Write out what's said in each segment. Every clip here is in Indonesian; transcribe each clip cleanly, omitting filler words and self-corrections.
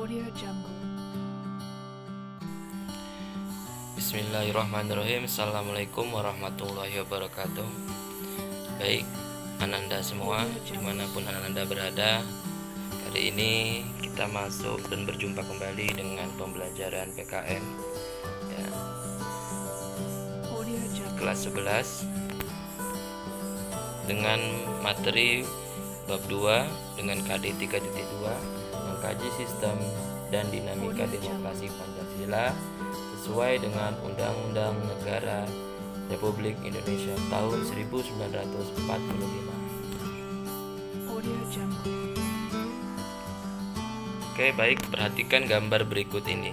Audio Jungle. Bismillahirrahmanirrahim. Assalamualaikum warahmatullahi wabarakatuh. Baik, Ananda semua, dimanapun Ananda berada, kali ini kita masuk dan berjumpa kembali dengan pembelajaran PKN ya, Audio Jungle. kelas 11 dengan materi bab 2 dengan KD 3.2 mengkaji sistem dan dinamika demokrasi Pancasila sesuai dengan Undang-Undang Negara Republik Indonesia tahun 1945. Audio Jungle. Oke, baik, perhatikan gambar berikut ini.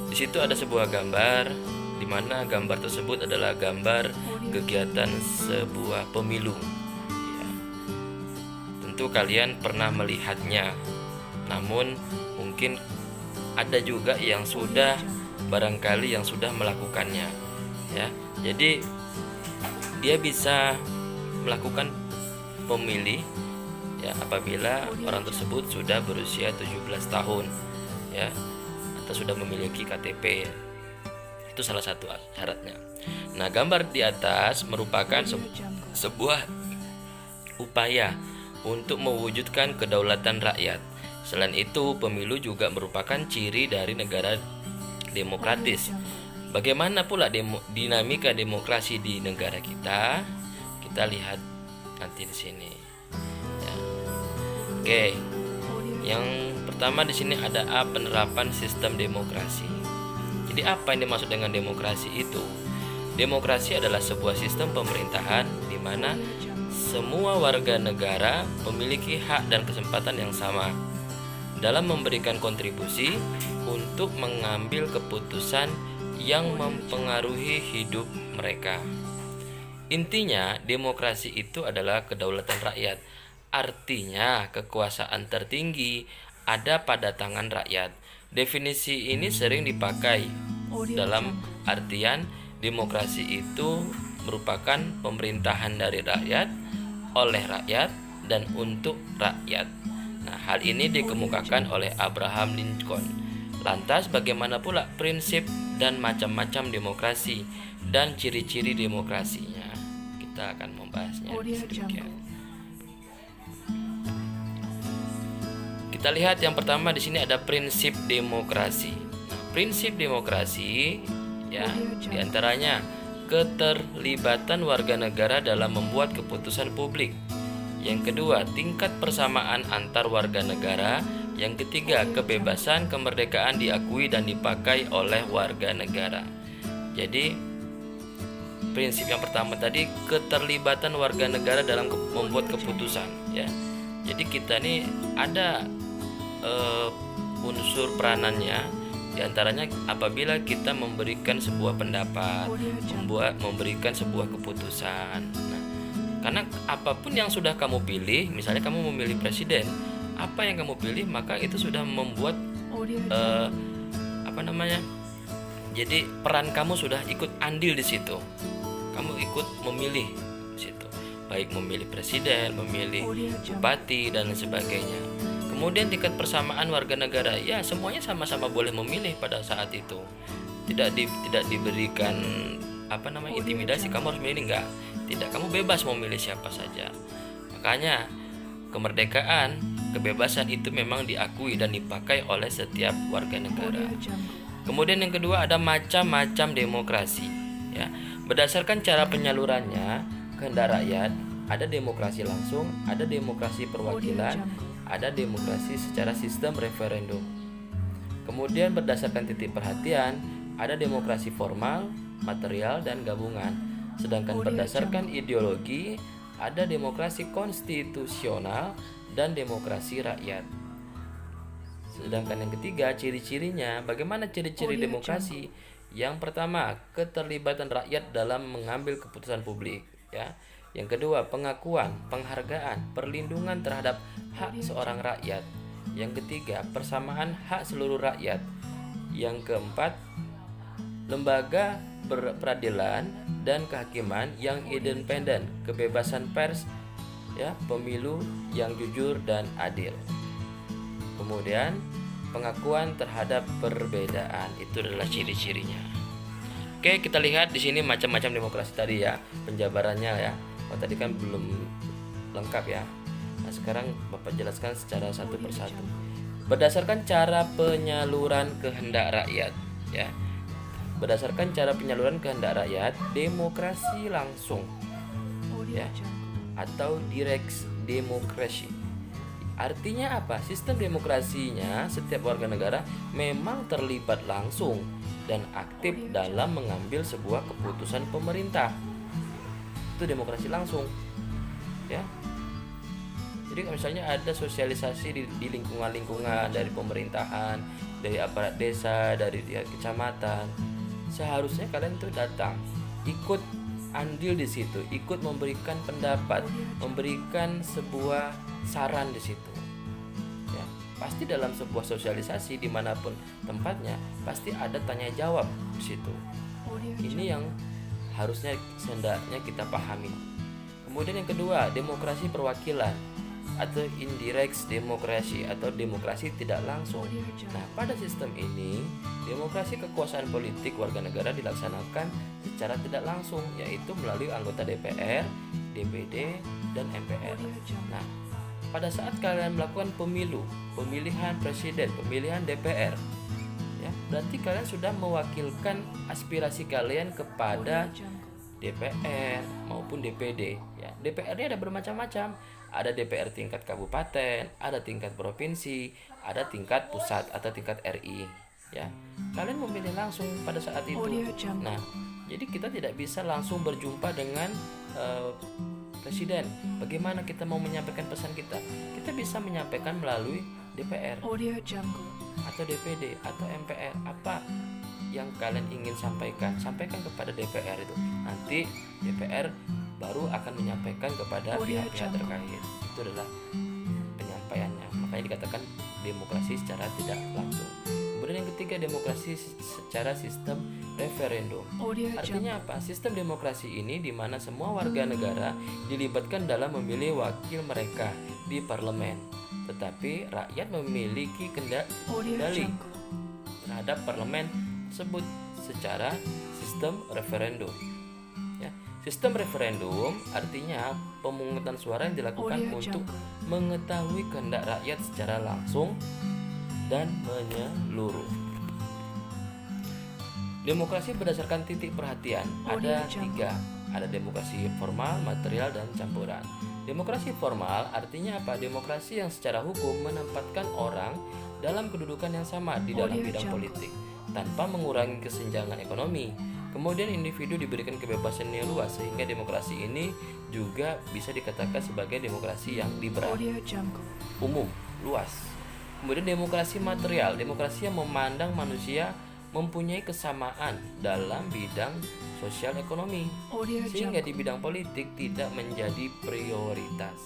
Di situ ada sebuah gambar di mana gambar tersebut adalah gambar kegiatan sebuah pemilu. Ya, tentu kalian pernah melihatnya. Namun mungkin ada juga yang sudah barangkali yang sudah melakukannya ya. Jadi dia bisa melakukan pemilih ya apabila orang tersebut sudah berusia 17 tahun ya atau sudah memiliki KTP ya. Itu salah satu syaratnya. Nah, gambar di atas merupakan sebuah upaya untuk mewujudkan kedaulatan rakyat. Selain itu, pemilu juga merupakan ciri dari negara demokratis. Bagaimana pula dinamika demokrasi di negara kita? Kita lihat nanti di sini. Ya. Oke. Yang pertama di sini ada A, penerapan sistem demokrasi. Jadi apa yang dimaksud dengan demokrasi itu? Demokrasi adalah sebuah sistem pemerintahan di mana semua warga negara memiliki hak dan kesempatan yang sama dalam memberikan kontribusi untuk mengambil keputusan yang mempengaruhi hidup mereka. Intinya, demokrasi itu adalah kedaulatan rakyat. Artinya, kekuasaan tertinggi ada pada tangan rakyat. Definisi ini sering dipakai dalam artian demokrasi itu merupakan pemerintahan dari rakyat, oleh rakyat, dan untuk rakyat. Nah, hal ini dikemukakan oleh Abraham Lincoln. Lantas, bagaimana pula prinsip dan macam-macam demokrasi dan ciri-ciri demokrasinya? Kita akan membahasnya sedikit. Kita lihat yang pertama di sini ada prinsip demokrasi. Nah, prinsip demokrasi ya diantaranya keterlibatan warga negara dalam membuat keputusan publik. Yang kedua, tingkat persamaan antar warga negara. Yang ketiga, kebebasan kemerdekaan diakui dan dipakai oleh warga negara. Jadi, prinsip yang pertama tadi keterlibatan warga negara dalam membuat keputusan. Ya, jadi kita nih ada unsur peranannya. Diantaranya apabila kita memberikan sebuah pendapat, memberikan sebuah keputusan. Nah, karena apapun yang sudah kamu pilih, misalnya kamu memilih presiden, apa yang kamu pilih maka itu sudah membuat jadi peran kamu sudah ikut andil di situ. Kamu ikut memilih di situ, baik memilih presiden, memilih bupati dan sebagainya. Kemudian tingkat persamaan warga negara, ya semuanya sama-sama boleh memilih pada saat itu. Tidak diberikan intimidasi, kamu harus memilih, enggak. Tidak, kamu bebas memilih siapa saja. Makanya kemerdekaan, kebebasan itu memang diakui dan dipakai oleh setiap warga negara. Kemudian yang kedua ada macam-macam demokrasi. Ya, berdasarkan cara penyalurannya kehendak rakyat, ada demokrasi langsung, ada demokrasi perwakilan, ada demokrasi secara sistem referendum. Kemudian berdasarkan titik perhatian, ada demokrasi formal, material, dan gabungan. Sedangkan berdasarkan ideologi, ada demokrasi konstitusional dan demokrasi rakyat. Sedangkan yang ketiga, ciri-cirinya. Bagaimana ciri-ciri demokrasi? Yang pertama, keterlibatan rakyat dalam mengambil keputusan publik, ya. Yang kedua, pengakuan, penghargaan, perlindungan terhadap hak seorang rakyat. Yang ketiga, persamaan hak seluruh rakyat. Yang keempat, lembaga peradilan dan kehakiman yang independen, kebebasan pers, ya, pemilu yang jujur dan adil. Kemudian pengakuan terhadap perbedaan. Itu adalah ciri-cirinya. Oke, kita lihat di sini macam-macam demokrasi tadi ya, penjabarannya ya. Oh, tadi kan belum lengkap ya. Nah, sekarang Bapak jelaskan secara satu persatu. Berdasarkan cara penyaluran kehendak rakyat ya. Berdasarkan cara penyaluran kehendak rakyat, demokrasi langsung ya atau direct demokrasi. Artinya apa? Sistem demokrasinya setiap warga negara memang terlibat langsung dan aktif dalam mengambil sebuah keputusan pemerintah. Itu demokrasi langsung. Ya. Jadi misalnya ada sosialisasi di lingkungan-lingkungan dari pemerintahan, dari aparat desa, dari kecamatan. Seharusnya kalian tuh datang, ikut andil di situ, ikut memberikan pendapat, memberikan sebuah saran di situ. Ya, pasti dalam sebuah sosialisasi dimanapun tempatnya pasti ada tanya jawab di situ. Ini yang harusnya hendaknya kita pahami. Kemudian yang kedua, demokrasi perwakilan atau indirect demokrasi atau demokrasi tidak langsung. Nah, pada sistem ini demokrasi kekuasaan politik warga negara dilaksanakan secara tidak langsung, yaitu melalui anggota DPR, DPD, dan MPR. Nah, pada saat kalian melakukan pemilihan presiden, pemilihan DPR, ya, berarti kalian sudah mewakilkan aspirasi kalian kepada DPR maupun DPD. Ya, DPR-nya ada bermacam-macam. Ada DPR tingkat kabupaten, ada tingkat provinsi, ada tingkat pusat atau tingkat RI. Ya, kalian memilih langsung pada saat itu. Nah, jadi kita tidak bisa langsung berjumpa dengan presiden. Bagaimana kita mau menyampaikan pesan kita? Kita bisa menyampaikan melalui DPR atau DPD atau MPR. Apa yang kalian ingin sampaikan kepada DPR itu. Nanti DPR baru akan menyampaikan kepada pihak-pihak terkait. Itu adalah penyampaiannya. Makanya dikatakan demokrasi secara tidak langsung. Kemudian yang ketiga, demokrasi secara sistem referendum. Artinya apa? Sistem demokrasi ini di mana semua warga negara dilibatkan dalam memilih wakil mereka di parlemen. Tetapi rakyat memiliki kendali terhadap parlemen tersebut secara sistem referendum. Ya, sistem referendum artinya pemungutan suara yang dilakukan untuk mengetahui kehendak rakyat secara langsung dan menyeluruh. Demokrasi berdasarkan titik perhatian ada 3. Ada demokrasi formal, material, dan campuran. Demokrasi formal artinya apa? Demokrasi yang secara hukum menempatkan orang dalam kedudukan yang sama di dalam bidang politik tanpa mengurangi kesenjangan ekonomi. Kemudian individu diberikan kebebasan yang luas sehingga demokrasi ini juga bisa dikatakan sebagai demokrasi yang liberal, umum, luas. Kemudian demokrasi material, demokrasi yang memandang manusia mempunyai kesamaan dalam bidang sosial ekonomi sehingga di bidang politik tidak menjadi prioritas.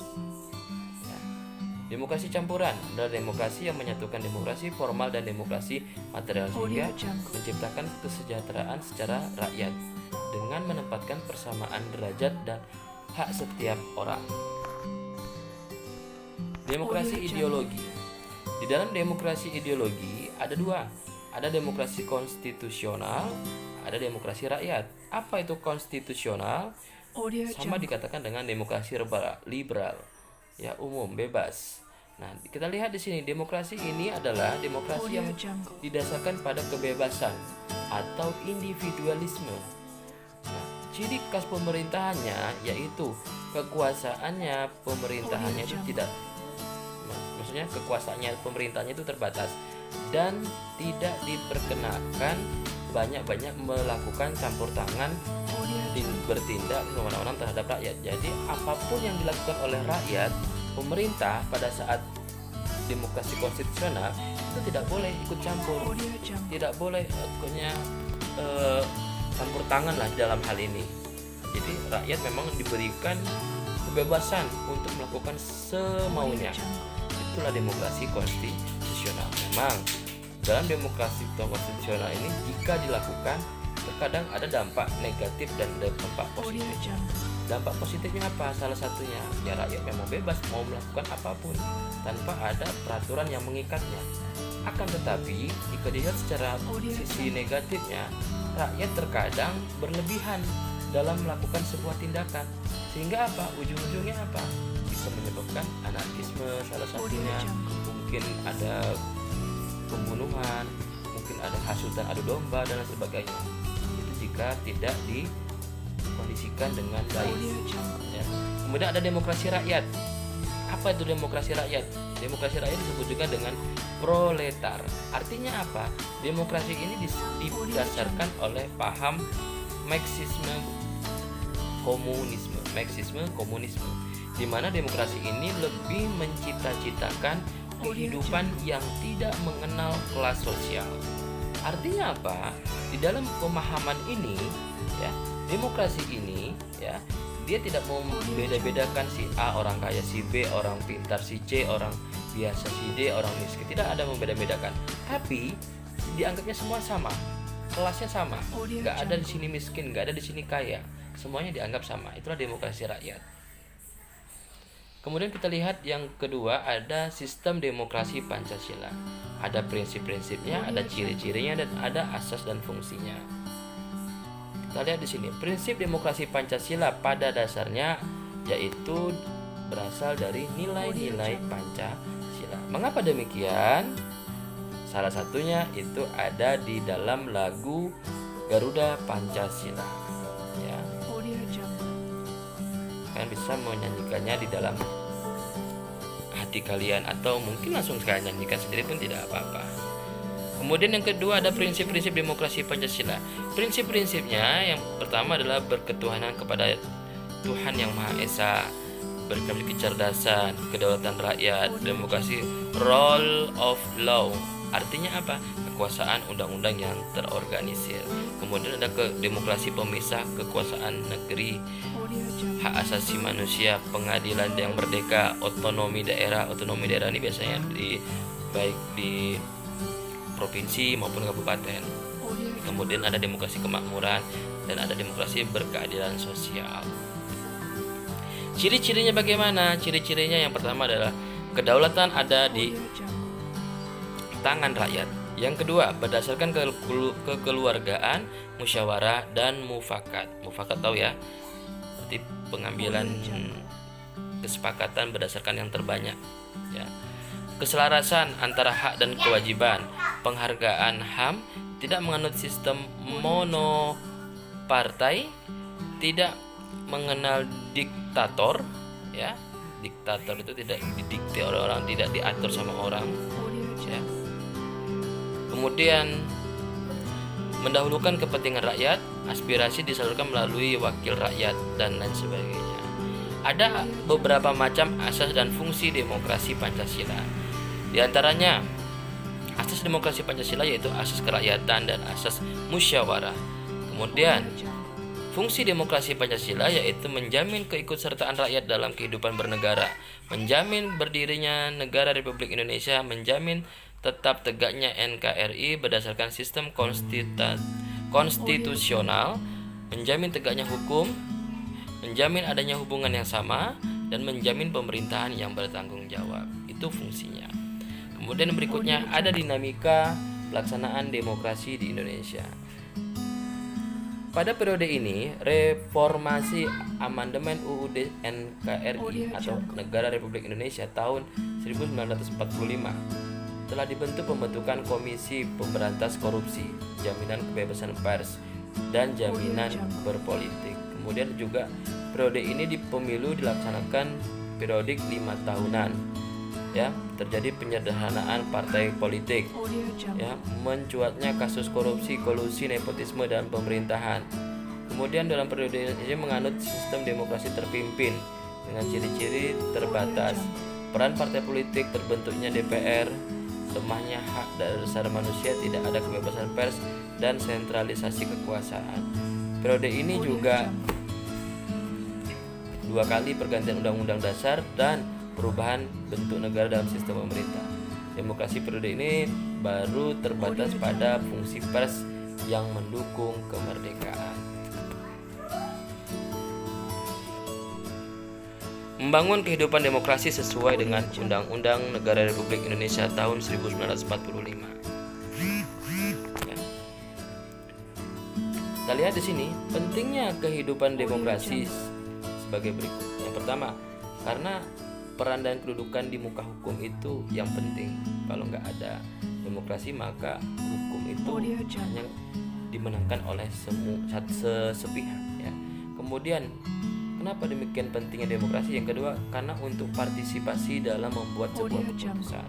Demokrasi campuran adalah demokrasi yang menyatukan demokrasi formal dan demokrasi material sehingga menciptakan kesejahteraan secara rakyat dengan menempatkan persamaan derajat dan hak setiap orang. Demokrasi ideologi. Di dalam demokrasi ideologi ada 2. Ada demokrasi konstitusional, ada demokrasi rakyat. Apa itu konstitusional? Sama dikatakan dengan demokrasi liberal. Ya, umum, bebas. Nah, kita lihat di sini demokrasi ini adalah demokrasi yang didasarkan pada kebebasan atau individualisme. Nah, ciri khas pemerintahannya yaitu kekuasaannya pemerintahannya itu tidak, maksudnya kekuasaannya pemerintahannya itu terbatas dan tidak diperkenakan banyak-banyak melakukan campur tangan bertindak semena-mena terhadap rakyat. Jadi apapun yang dilakukan oleh rakyat, pemerintah pada saat demokrasi konstitusional itu tidak boleh ikut campur, tidak boleh campur tangan lah dalam hal ini. Jadi rakyat memang diberikan kebebasan untuk melakukan semaunya. Itulah demokrasi konstitusional. Memang dalam demokrasi konstitusional ini jika dilakukan terkadang ada dampak negatif dan dampak positif. Dampak positifnya apa? Salah satunya ya rakyat memang bebas mau melakukan apapun tanpa ada peraturan yang mengikatnya. Akan tetapi jika dilihat secara sisi negatifnya, rakyat terkadang berlebihan dalam melakukan sebuah tindakan, sehingga apa? Ujung-ujungnya apa? Bisa menyebabkan anarkisme salah satunya, mungkin ada pembunuhan, mungkin ada hasutan adu domba dan lain sebagainya. Itu jika tidak dikondisikan dengan baik. Ya. Kemudian ada demokrasi rakyat. Apa itu demokrasi rakyat? Demokrasi rakyat disebut juga dengan proletar. Artinya apa? Demokrasi ini didasarkan oleh paham Marxisme komunisme, di mana demokrasi ini lebih mencita-citakan kehidupan yang tidak mengenal kelas sosial. Artinya apa? Di dalam pemahaman ini, ya, demokrasi ini, ya, dia tidak membeda-bedakan si A orang kaya, si B orang pintar, si C orang biasa, si D orang miskin. Tidak ada membeda-bedakan. Tapi dianggapnya semua sama, kelasnya sama. Gak ada di sini miskin, gak ada di sini kaya. Semuanya dianggap sama. Itulah demokrasi rakyat. Kemudian kita lihat yang kedua, ada sistem demokrasi Pancasila. Ada prinsip-prinsipnya, ada ciri-cirinya, dan ada asas dan fungsinya. Kita lihat di sini, prinsip demokrasi Pancasila pada dasarnya yaitu berasal dari nilai-nilai Pancasila. Mengapa demikian? Salah satunya itu ada di dalam lagu Garuda Pancasila. Ya. Kalian bisa menyanyikannya di dalam hati kalian, atau mungkin langsung kalian nyanyikan sendiri pun tidak apa-apa. Kemudian yang kedua ada prinsip-prinsip demokrasi Pancasila. Prinsip-prinsipnya yang pertama adalah berketuhanan kepada Tuhan Yang Maha Esa, kecerdasan, kedaulatan rakyat, demokrasi, rule of law. Artinya apa? Kekuasaan undang-undang yang terorganisir. Kemudian ada demokrasi pemisah kekuasaan negeri, hak asasi manusia, pengadilan yang merdeka, otonomi daerah. Otonomi daerah ini biasanya baik di provinsi maupun kabupaten. Kemudian ada demokrasi kemakmuran dan ada demokrasi berkeadilan sosial. Ciri-cirinya bagaimana? Ciri-cirinya yang pertama adalah kedaulatan ada di tangan rakyat. Yang kedua, berdasarkan kekeluargaan, musyawarah dan mufakat. Mufakat tahu ya? Berarti pengambilan kesepakatan berdasarkan yang terbanyak, ya. Keselarasan antara hak dan kewajiban, penghargaan HAM, tidak menganut sistem monopartai, tidak mengenal diktator, ya. Diktator itu tidak didikte oleh orang, tidak diatur sama orang, ya. Kemudian mendahulukan kepentingan rakyat, aspirasi disalurkan melalui wakil rakyat dan lain sebagainya. Ada beberapa macam asas dan fungsi demokrasi Pancasila. Di antaranya asas demokrasi Pancasila yaitu asas kerakyatan dan asas musyawarah. Kemudian fungsi demokrasi Pancasila yaitu menjamin keikutsertaan rakyat dalam kehidupan bernegara, menjamin berdirinya negara Republik Indonesia, menjamin tetap tegaknya NKRI berdasarkan sistem konstitusional, menjamin tegaknya hukum, menjamin adanya hubungan yang sama, dan menjamin pemerintahan yang bertanggung jawab. Itu fungsinya. Kemudian berikutnya ada dinamika pelaksanaan demokrasi di Indonesia. Pada periode ini, reformasi amandemen UUD NKRI atau Negara Republik Indonesia tahun 1945 telah dibentuk pembentukan Komisi Pemberantas Korupsi, Jaminan Kebebasan Pers, dan Jaminan Berpolitik. Kemudian juga periode ini di pemilu dilaksanakan periodik 5 tahunan. Ya, terjadi penyederhanaan partai politik. Ya, mencuatnya kasus korupsi, kolusi, nepotisme dan pemerintahan. Kemudian dalam periode ini menganut sistem demokrasi terpimpin dengan ciri-ciri terbatas. Peran partai politik, terbentuknya DPR, lemahnya hak dasar manusia, tidak ada kebebasan pers, dan sentralisasi kekuasaan. Periode ini juga 2 kali pergantian undang-undang dasar dan perubahan bentuk negara dalam sistem pemerintah. Demokrasi periode ini baru terbatas pada fungsi pers yang mendukung kemerdekaan. Membangun kehidupan demokrasi sesuai dengan Undang-Undang Negara Republik Indonesia tahun 1945. Ya. Kita lihat di sini pentingnya kehidupan demokrasi sebagai berikut. Yang pertama, karena peran dan kedudukan di muka hukum itu yang penting. Kalau nggak ada demokrasi maka hukum itu hanya dimenangkan oleh sepihak. Ya. Kemudian kenapa demikian pentingnya demokrasi? Yang kedua, karena untuk partisipasi dalam membuat sebuah keputusan.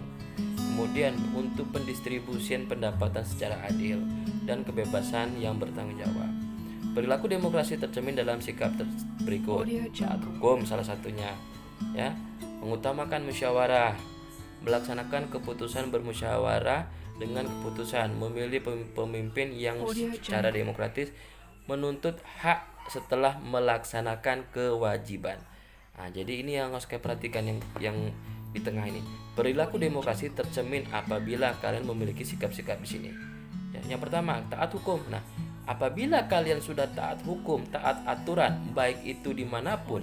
Kemudian untuk pendistribusian pendapatan secara adil dan kebebasan yang bertanggung jawab. Perilaku demokrasi tercermin dalam sikap berikut. Taat hukum salah satunya, ya, mengutamakan musyawarah, melaksanakan keputusan bermusyawarah dengan keputusan, memilih pemimpin yang secara demokratis, menuntut hak setelah melaksanakan kewajiban. Nah, jadi ini yang harus kalian perhatikan yang di tengah ini. Perilaku demokrasi tercermin apabila kalian memiliki sikap-sikap di sini. Ya, yang pertama, taat hukum. Nah, apabila kalian sudah taat hukum, taat aturan, baik itu dimanapun,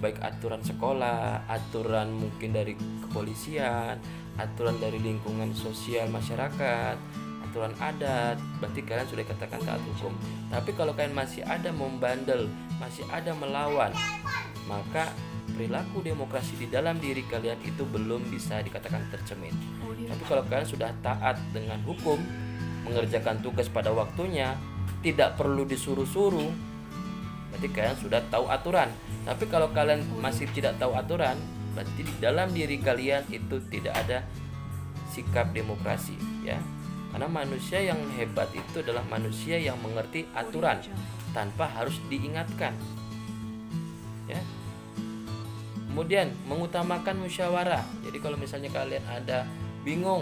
baik aturan sekolah, aturan mungkin dari kepolisian, aturan dari lingkungan sosial masyarakat, aturan adat, berarti kalian sudah katakan taat hukum. Tapi kalau kalian masih ada membandel, masih ada melawan, maka perilaku demokrasi di dalam diri kalian itu belum bisa dikatakan tercermin. Tapi kalau kalian sudah taat dengan hukum, mengerjakan tugas pada waktunya, tidak perlu disuruh-suruh, berarti kalian sudah tahu aturan. Tapi kalau kalian masih tidak tahu aturan, berarti di dalam diri kalian itu tidak ada sikap demokrasi, ya. Karena manusia yang hebat itu adalah manusia yang mengerti aturan tanpa harus diingatkan, ya. Kemudian mengutamakan musyawarah. Jadi kalau misalnya kalian ada bingung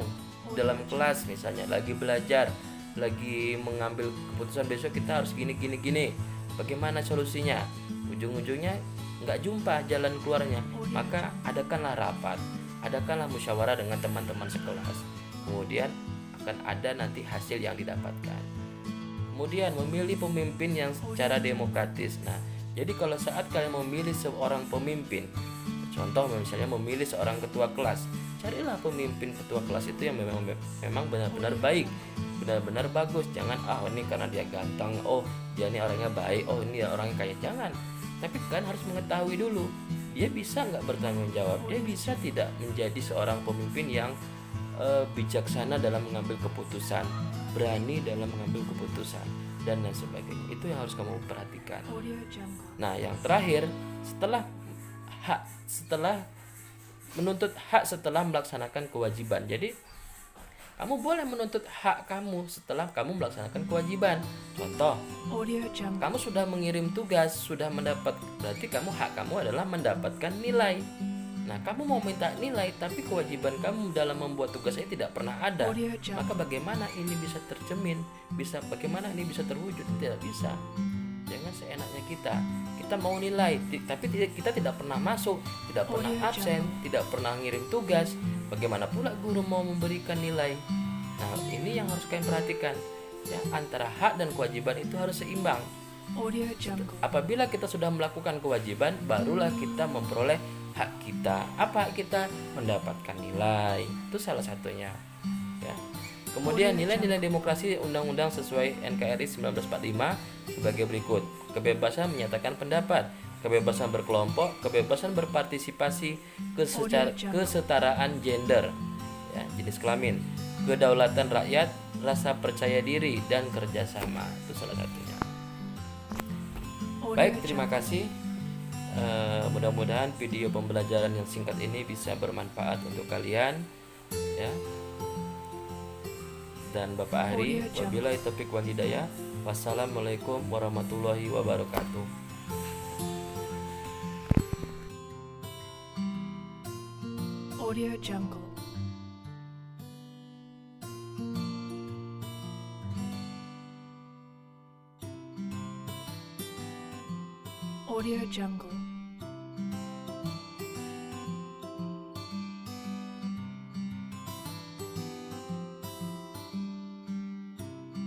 dalam kelas, misalnya lagi belajar, lagi mengambil keputusan besok kita harus gini, bagaimana solusinya, ujung-ujungnya nggak jumpa jalan keluarnya, maka adakanlah rapat, adakanlah musyawarah dengan teman-teman sekelas. Kemudian akan ada nanti hasil yang didapatkan. Kemudian memilih pemimpin yang secara demokratis. Nah, jadi kalau saat kalian memilih seorang pemimpin, contoh misalnya memilih seorang ketua kelas, carilah pemimpin ketua kelas itu yang memang benar-benar baik, benar-benar bagus. Jangan ini karena dia ganteng, dia ini orangnya baik, ini orangnya kaya. Jangan. Tapi kan harus mengetahui dulu, dia bisa nggak bertanggung jawab, dia bisa tidak menjadi seorang pemimpin yang bijaksana dalam mengambil keputusan, berani dalam mengambil keputusan, dan lain sebagainya. Itu yang harus kamu perhatikan. Nah, yang terakhir, setelah menuntut hak setelah melaksanakan kewajiban. Jadi kamu boleh menuntut hak kamu setelah kamu melaksanakan kewajiban. Contoh, kamu sudah mengirim tugas, sudah mendapat, berarti hak kamu adalah mendapatkan nilai. Nah, kamu mau minta nilai tapi kewajiban kamu dalam membuat tugas ini tidak pernah ada. Maka bagaimana ini bisa tercermin? Bagaimana ini bisa terwujud? Tidak bisa. Jangan seenaknya kita mau nilai, tapi kita tidak pernah masuk, tidak pernah absen, tidak pernah ngirim tugas. Bagaimana pula guru mau memberikan nilai? Nah, ini yang harus kalian perhatikan, ya, antara hak dan kewajiban itu harus seimbang. Apabila kita sudah melakukan kewajiban, barulah kita memperoleh hak kita. Apa hak kita? Mendapatkan nilai. Itu salah satunya, ya. Kemudian nilai-nilai demokrasi undang-undang sesuai NKRI 1945 sebagai berikut. Kebebasan menyatakan pendapat, kebebasan berkelompok, kebebasan berpartisipasi, kesetaraan gender, ya, jenis kelamin, kedaulatan rakyat, rasa percaya diri, dan kerjasama. Itu salah satunya. Baik, terima kasih. Mudah-mudahan video pembelajaran yang singkat ini bisa bermanfaat untuk kalian, ya. Dan Bapak Hari, wabillahi taufiq wal hidayah. Wassalamualaikum warahmatullahi wabarakatuh. Audio Jungle. Audio Jungle.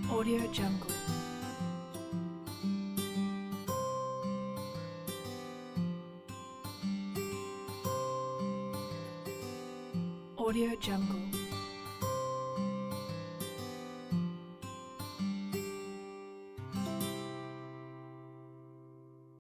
Audio Jungle. Audio Jungle.